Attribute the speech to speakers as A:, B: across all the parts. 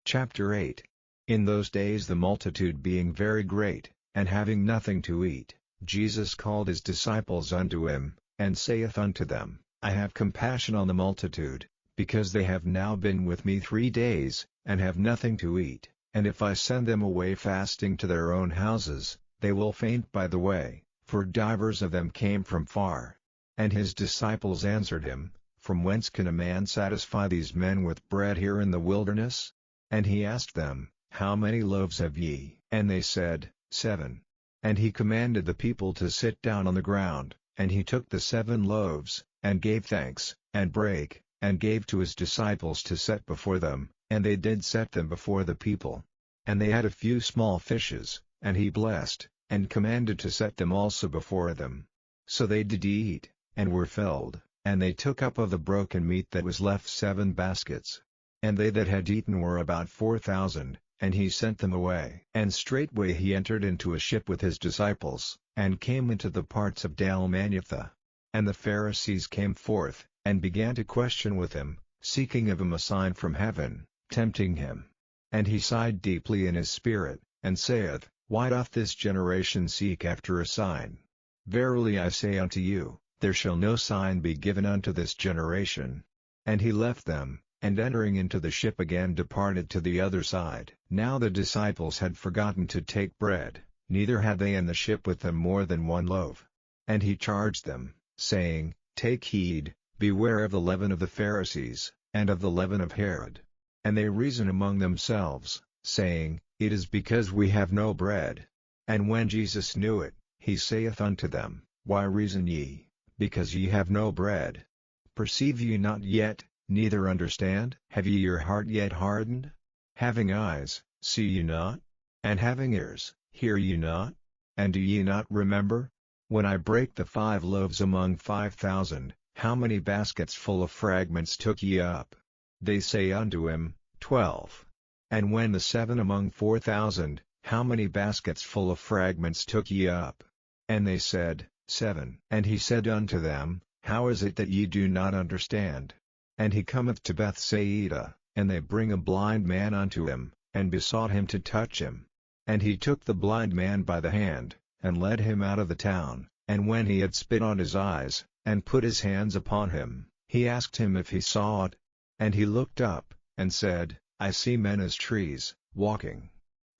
A: Chapter 8. In those days the multitude being very great, and having nothing to eat, Jesus called his disciples unto him, and saith unto them, I have compassion on the multitude, because they have now been with me 3 days, and have nothing to eat, and if I send them away fasting to their own houses, they will faint by the way, for divers of them came from far. And his disciples answered him, From whence can a man satisfy these men with bread here in the wilderness? And he asked them, How many loaves have ye? And they said, 7. And he commanded the people to sit down on the ground, and he took the 7 loaves, and gave thanks, and brake, and gave to his disciples to set before them, and they did set them before the people. And they had a few small fishes, and he blessed, and commanded to set them also before them. So they did eat, and were filled, and they took up of the broken meat that was left 7 baskets. And they that had eaten were about 4,000, and he sent them away. And straightway he entered into a ship with his disciples, and came into the parts of Dalmanutha. And the Pharisees came forth, and began to question with him, seeking of him a sign from heaven, tempting him. And he sighed deeply in his spirit, and saith, Why doth this generation seek after a sign? Verily I say unto you, there shall no sign be given unto this generation. And he left them, and entering into the ship again departed to the other side. Now the disciples had forgotten to take bread, neither had they in the ship with them more than 1 loaf. And he charged them, saying, Take heed, beware of the leaven of the Pharisees, and of the leaven of Herod. And they reason among themselves, saying, It is because we have no bread. And when Jesus knew it, he saith unto them, Why reason ye, because ye have no bread? Perceive ye not yet, neither understand? Have ye your heart yet hardened? Having eyes, see ye not? And having ears, hear ye not? And do ye not remember? When I brake the 5 loaves among 5,000, how many baskets full of fragments took ye up? They say unto him, 12. And when the 7 among 4,000, how many baskets full of fragments took ye up? And they said, 7. And he said unto them, How is it that ye do not understand? And he cometh to Bethsaida, and they bring a blind man unto him, and besought him to touch him. And he took the blind man by the hand, and led him out of the town, and when he had spit on his eyes, and put his hands upon him, he asked him if he saw it. And he looked up, and said, I see men as trees, walking.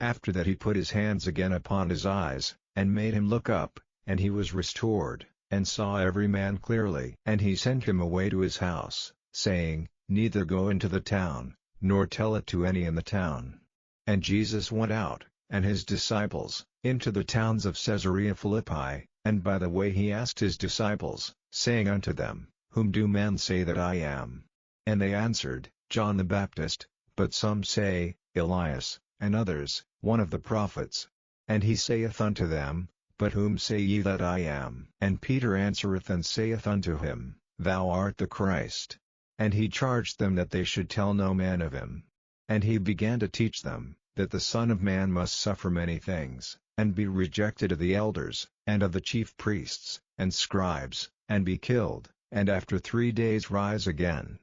A: After that he put his hands again upon his eyes, and made him look up, and he was restored, and saw every man clearly. And he sent him away to his house, saying, Neither go into the town, nor tell it to any in the town. And Jesus went out, and his disciples, into the towns of Caesarea Philippi, and by the way he asked his disciples, saying unto them, Whom do men say that I am? And they answered, John the Baptist, but some say, Elias, and others, one of the prophets. And he saith unto them, But whom say ye that I am? And Peter answereth and saith unto him, Thou art the Christ. And he charged them that they should tell no man of him. And he began to teach them, that the Son of Man must suffer many things, and be rejected of the elders, and of the chief priests, and scribes, and be killed, and after 3 days rise again.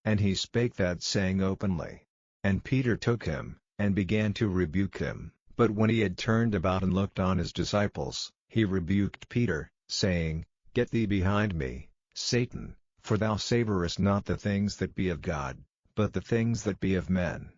A: And he spake that saying openly. And Peter took him, and began to rebuke him, but when he had turned about and looked on his disciples, he rebuked Peter, saying, Get thee behind me, Satan, for thou savorest not the things that be of God, but the things that be of men.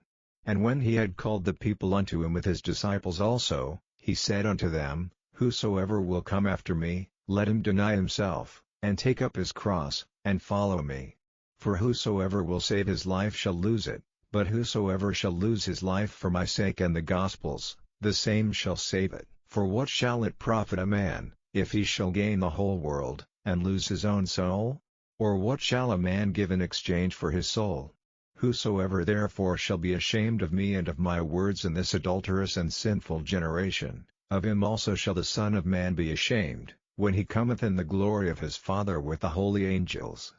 A: And when he had called the people unto him with his disciples also, he said unto them, Whosoever will come after me, let him deny himself, and take up his cross, and follow me. For whosoever will save his life shall lose it, but whosoever shall lose his life for my sake and the gospel's, the same shall save it. For what shall it profit a man, if he shall gain the whole world, and lose his own soul? Or what shall a man give in exchange for his soul? Whosoever therefore shall be ashamed of me and of my words in this adulterous and sinful generation, of him also shall the Son of Man be ashamed, when he cometh in the glory of his Father with the holy angels.